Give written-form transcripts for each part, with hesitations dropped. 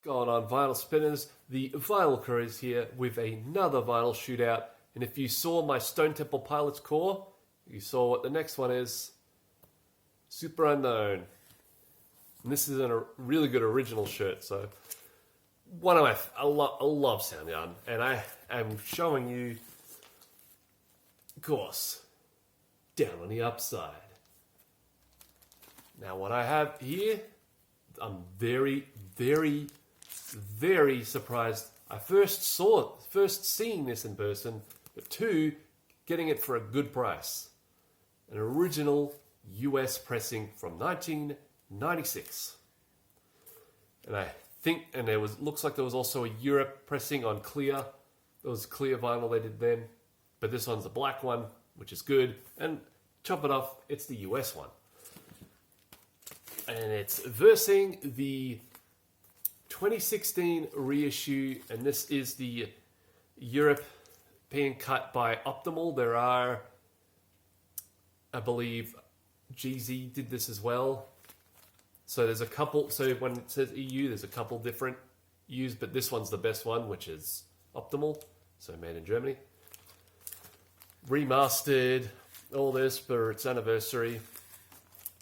Going on, vinyl spinners? The Vinyl Crew is here with another vinyl shootout. And if you saw my Stone Temple Pilots core, you saw what the next one is. Super Unknown. And this is a really good original shirt. So one of I love Soundgarden, and I am showing you, of course, down on the upside. Now what I have here, I'm very surprised. I first seeing this in person, but two, getting it for a good price. An original US pressing from 1996. And I think, and looks like there was also a Europe pressing on clear. There was clear vinyl they did then, but this one's the black one, which is good. And chop it off, it's the US one. And it's versing the 2016 reissue, and this is the European cut by Optimal. There are, I believe, GZ did this as well. So there's a couple, so when it says EU, there's a couple different U's, but this one's the best one, which is Optimal, so made in Germany. Remastered, all this for its anniversary.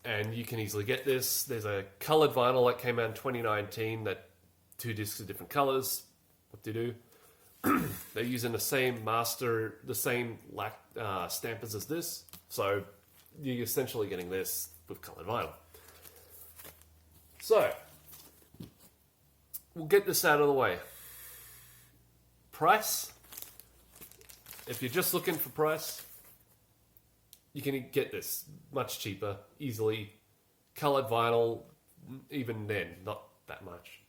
And you can easily get this. There's a colored vinyl that came out in 2019 that 2 discs of different colors. What they do? They're using the same master, the same stampers as this. So you're essentially getting this with colored vinyl. So we'll get this out of the way. Price. If you're just looking for price, you can get this much cheaper, easily. Colored vinyl, even then, not that much.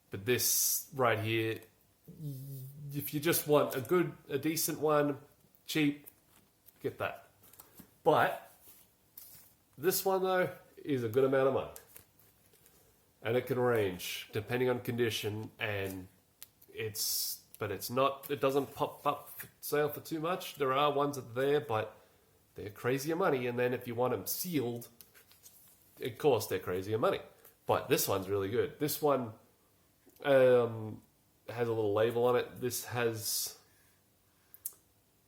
But this right here, if you just want a decent one, cheap, get that. But this one though is a good amount of money. And it can range depending on condition, and it doesn't pop up for sale for too much. There are ones that are there, but they're crazier money. And then if you want them sealed, of course they're crazier money. But this one's really good. This one has a little label on it. This has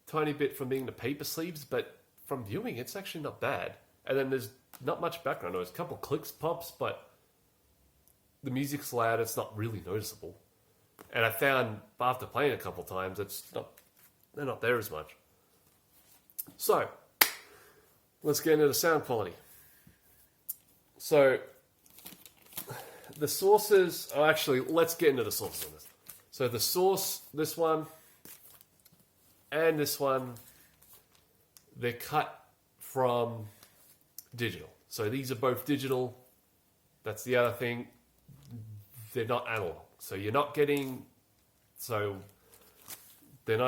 a tiny bit from being the paper sleeves, but from viewing it's actually not bad. And then there's not much background noise. A couple clicks, pops, but the music's loud. It's not really noticeable. And I found after playing a couple times, they're not there as much. So let's get into the sound quality. So the sources, let's get into the sources on this. So the source, this one, and this one, they're cut from digital. So these are both digital. That's the other thing. They're not analog. So they're not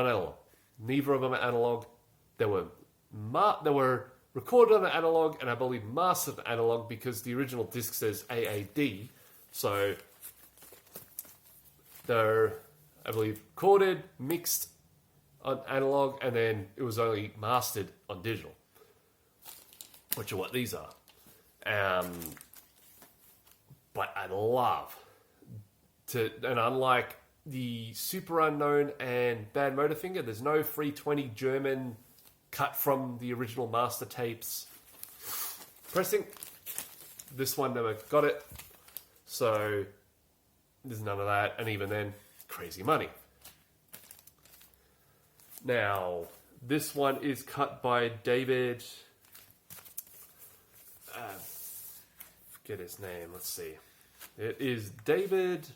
analog. Neither of them are analog. They were recorded on an analog, and I believe mastered analog because the original disc says AAD. So they're, I believe, recorded, mixed on analog, and then it was only mastered on digital, which are what these are. But I love and unlike the Super Unknown and Bad Motorfinger, there's no 320 German cut from the original master tapes pressing. This one never got it, so there's none of that, and even then, crazy money. Now, this one is cut by David, forget his name, let's see. It is David,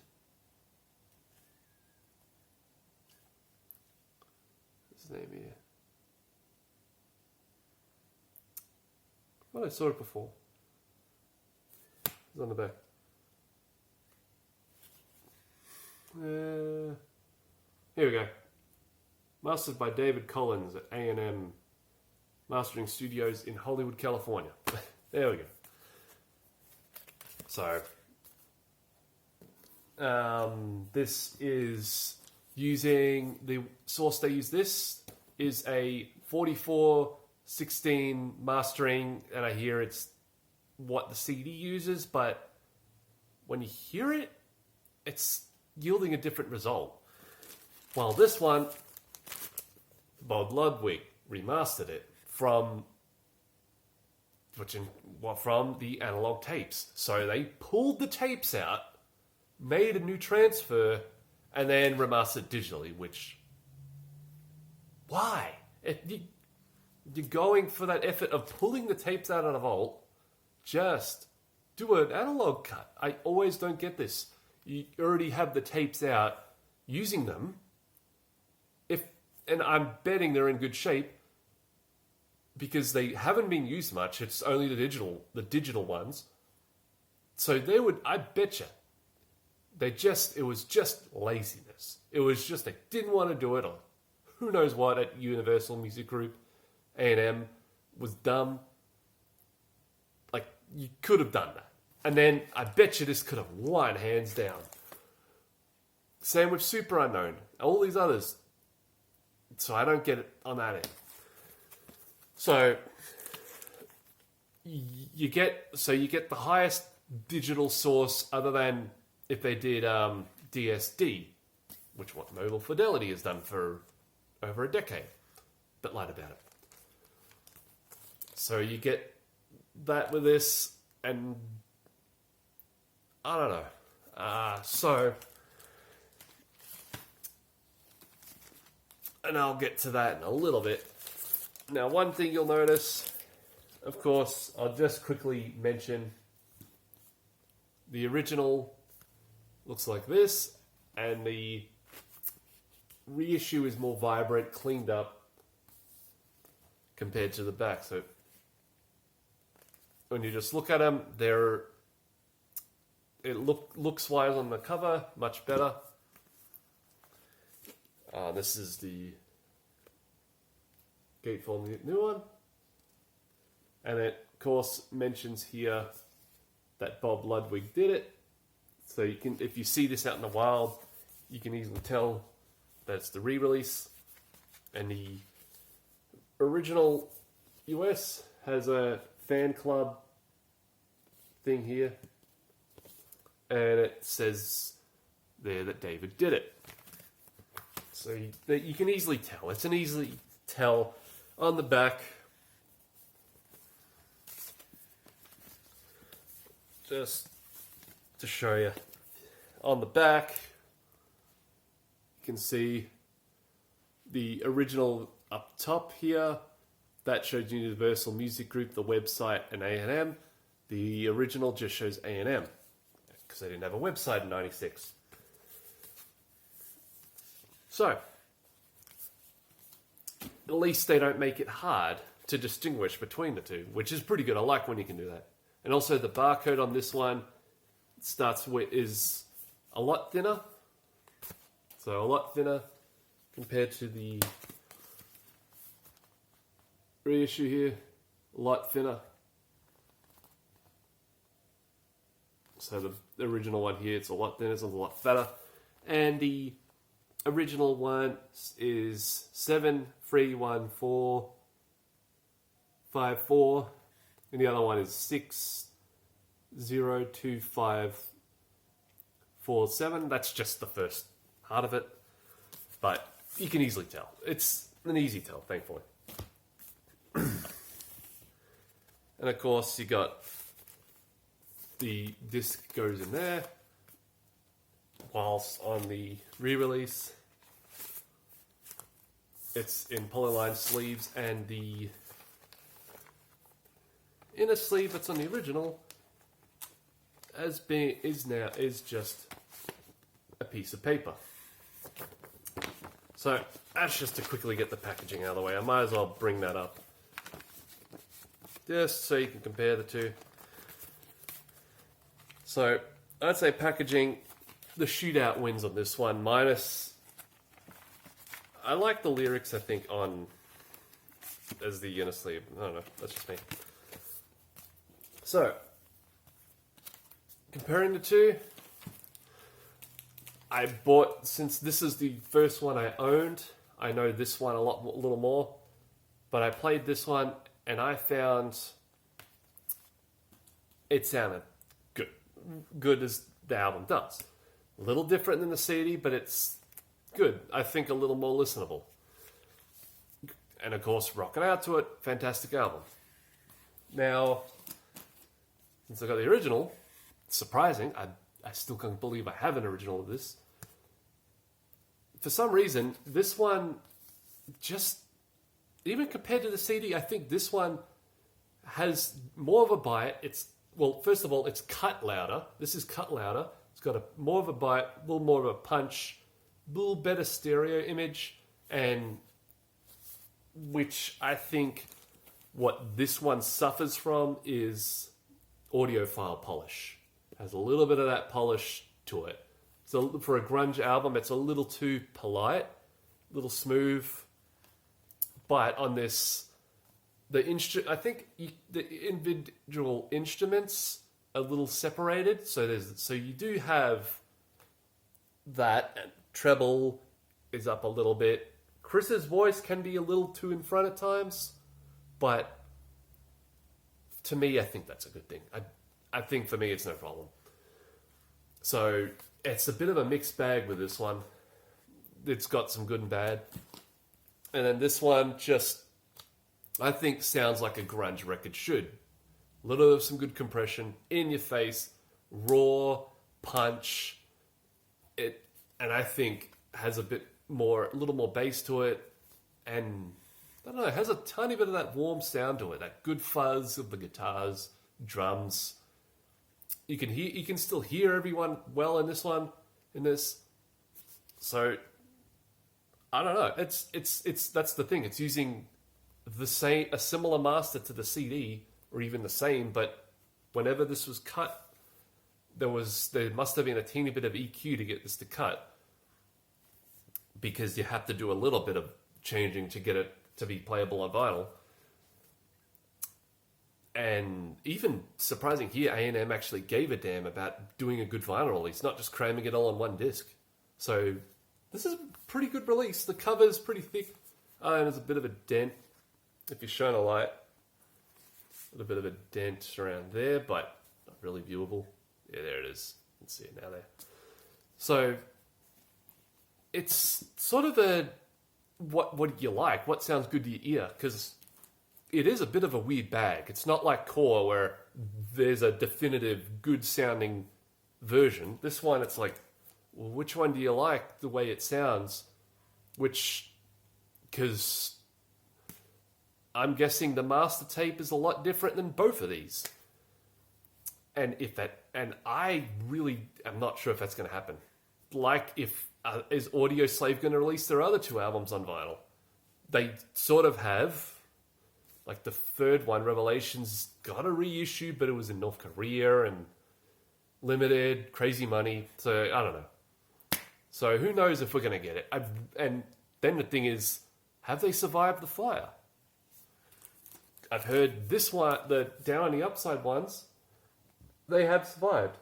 his name here. Well, I saw it before. It's on the back. Here we go. Mastered by David Collins at A&M Mastering Studios in Hollywood, California. There we go. So, this is using the source they use. This is a 4416 mastering, and I hear it's what the CD uses, but when you hear it, it's yielding a different result. While this one, Bob Ludwig remastered it from the analog tapes. So they pulled the tapes out, made a new transfer, and then remastered digitally, which... Why? You're going for that effort of pulling the tapes out of the vault, just do an analog cut. I always don't get this. You already have the tapes out, using them, and I'm betting they're in good shape, because they haven't been used much. It's only the digital ones. So I bet you, it was just laziness. It was just they didn't want to do it, or who knows what at Universal Music Group, A&M was dumb. Like, you could have done that. And then I bet you this could have won hands down. Same with Super Unknown, all these others. So I don't get it on that end. So you get the highest digital source, other than if they did DSD, which what Mobile Fidelity has done for over a decade, but lied about it. So you get that with this, and I don't know. And I'll get to that in a little bit. Now, one thing you'll notice, of course, I'll just quickly mention the original looks like this, and the reissue is more vibrant, cleaned up compared to the back. So when you just look at them, looks wise on the cover, much better. This is the gatefold new one, and it of course mentions here that Bob Ludwig did it. So you can, if you see this out in the wild, you can easily tell that it's the re-release. And the original US has a fan club thing here, and it says there that David did it. So you can easily tell. It's an easily tell on the back. Just to show you. On the back, you can see the original up top here. That shows Universal Music Group, the website, and A&M. The original just shows A&M, because they didn't have a website in 96. So, at least they don't make it hard to distinguish between the two, which is pretty good. I like when you can do that. And also the barcode on this one is a lot thinner. So a lot thinner compared to the reissue here. A lot thinner. So the original one here, it's a lot thinner, it's a lot fatter. And the original one is 73145 and the other one is 602547. That's just the first part of it, but you can easily tell. It's an easy tell, thankfully. And of course, you got the disc goes in there, whilst on the re-release, it's in polyline sleeves, and the inner sleeve that's on the original is just a piece of paper. So that's just to quickly get the packaging out of the way. I might as well bring that up, just so you can compare the two. So I'd say packaging, the Shootout wins on this one, minus... I like the lyrics, I think, as the inner sleeve. I don't know, that's just me. So, comparing the two, I bought, since this is the first one I owned, I know this one a little more, but I played this one and I found it sounded good as the album does. A little different than the CD, but it's good. I think a little more listenable. And of course, rocking out to it, fantastic album. Now, since I got the original, surprising, I still can't believe I have an original of this. For some reason, this one just, even compared to the CD, I think this one has more of a bite. Well, first of all, it's cut louder. This is cut louder. It's got more of a bite, a little more of a punch, a little better stereo image, and which I think what this one suffers from is audiophile polish. It has a little bit of that polish to it. So for a grunge album, it's a little too polite, a little smooth. But on this, I think the individual instruments are a little separated. So you do have that, and treble is up a little bit. Chris's voice can be a little too in front at times, but to me, I think that's a good thing. I think for me, it's no problem. So it's a bit of a mixed bag with this one. It's got some good and bad. And then this one just, I think, sounds like a grunge record should. A little of some good compression, in your face, raw, punch. And I think has a little more bass to it. And I don't know, it has a tiny bit of that warm sound to it, that good fuzz of the guitars, drums. You can still hear everyone well in this one, So I don't know. It's that's the thing. It's using a similar master to the CD, or even the same, but whenever this was cut, there must have been a teeny bit of EQ to get this to cut, because you have to do a little bit of changing to get it to be playable on vinyl. And even surprising here, A&M actually gave a damn about doing a good vinyl release, not just cramming it all on one disc. So this is a pretty good release. The cover's pretty thick, and there's a bit of a dent. If you're showing a light, a little bit of a dent around there, but not really viewable. Yeah, there it is. You can see it now there. So it's sort of what you like, what sounds good to your ear, because it is a bit of a weird bag. It's not like Core where there's a definitive good sounding version. This one, it's like, well, which one do you like the way it sounds? Because I'm guessing the master tape is a lot different than both of these. And I really am not sure if that's going to happen. Like, is Audio Slave going to release their other two albums on vinyl? They sort of have. Like the third one, Revelations, got a reissue, but it was in North Korea and limited, crazy money. So I don't know. So who knows if we're going to get it? And then the thing is, have they survived the fire? I've heard this one, the Down on the Upside ones, they have survived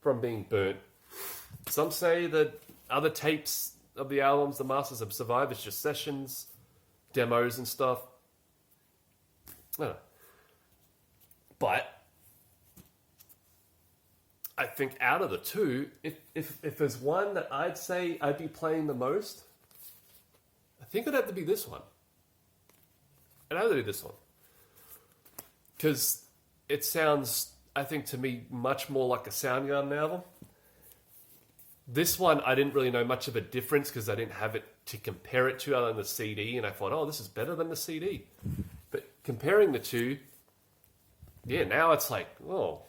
from being burnt. Some say that other tapes of the albums, the masters, have survived. It's just sessions, demos and stuff. I don't know. But I think out of the two, if there's one that I'd say I'd be playing the most, I think it'd have to be this one. I'd have to do this one. Because it sounds, I think, to me, much more like a Soundgarden album. This one, I didn't really know much of a difference because I didn't have it to compare it to other than the CD, and I thought, oh, this is better than the CD. But comparing the two, yeah, now it's like, oh,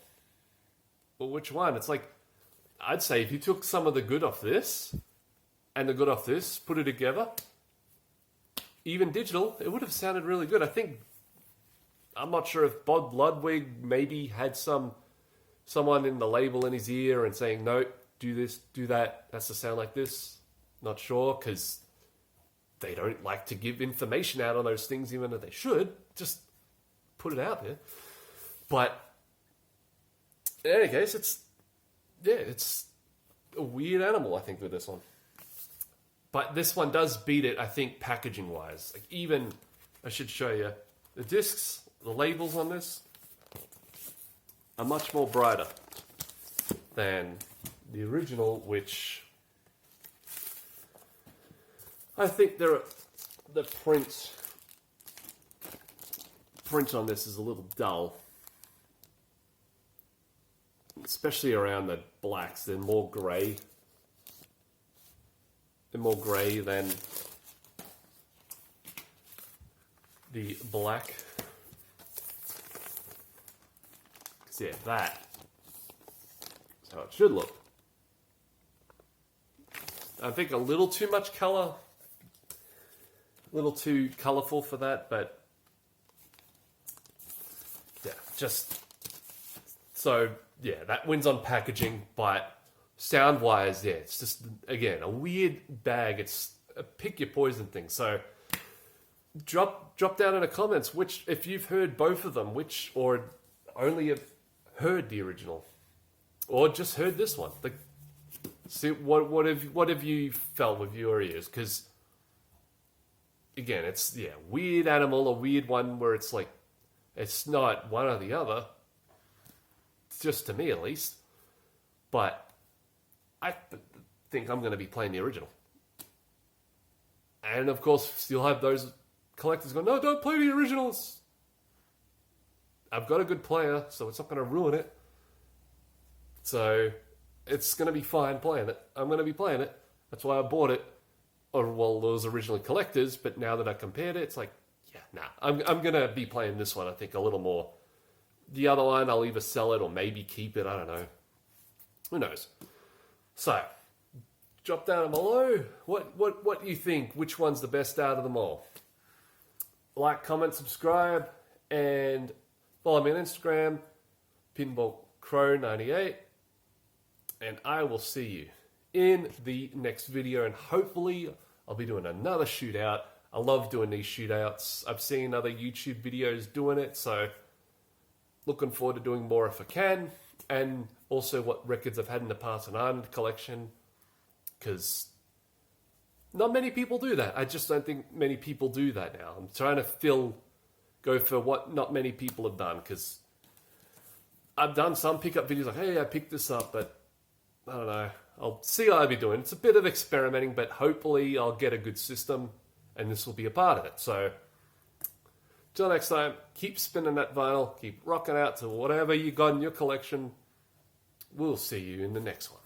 well, which one? It's like, I'd say if you took some of the good off this and the good off this, put it together, even digital, it would have sounded really good. I think, I'm not sure if Bob Ludwig maybe had someone in the label in his ear and saying, no, do this, do that, has to sound like this. Not sure, because they don't like to give information out on those things, even though they should. Just put it out there. But in any case, it's a weird animal, I think, with this one. But this one does beat it, I think, packaging-wise. Like, even, I should show you, the discs, the labels on this are much more brighter than the original, which I think the print on this is a little dull, especially around the blacks. They're more grey. They're more grey than the black. Because yeah, that is how it should look. I think a little too much colour. A little too colourful for that, but yeah, just so yeah, that wins on packaging, but sound wise, yeah, it's just again a weird bag. It's a pick your poison thing. So drop down in the comments which, if you've heard both of them, which, or only have heard the original, or just heard this one. Like, see what have you felt with your ears? Because again, it's weird animal, a weird one where it's like it's not one or the other. It's just to me at least, but I think I'm going to be playing the original. And of course, you'll have those collectors go, no, don't play the originals. I've got a good player, so it's not going to ruin it. So it's going to be fine playing it. I'm going to be playing it. That's why I bought it. Or, well, it was originally collectors, but now that I compared it, it's like, yeah, nah. I'm going to be playing this one, I think, a little more. The other one, I'll either sell it or maybe keep it. I don't know. Who knows? So, drop down below. What do you think? Which one's the best out of them all? Like, comment, subscribe, and follow me on Instagram, PinballCrow98. And I will see you in the next video, and hopefully I'll be doing another shootout. I love doing these shootouts. I've seen other YouTube videos doing it, so looking forward to doing more if I can, and also what records I've had in the past and Armed collection, because not many people do that. I just don't think many people do that now. I'm trying to go for what not many people have done, because I've done some pickup videos like, hey, I picked this up, but I don't know. I'll see what I'll be doing. It's a bit of experimenting, but hopefully I'll get a good system, and this will be a part of it. So, till next time, keep spinning that vinyl, keep rocking out to whatever you got in your collection. We'll see you in the next one.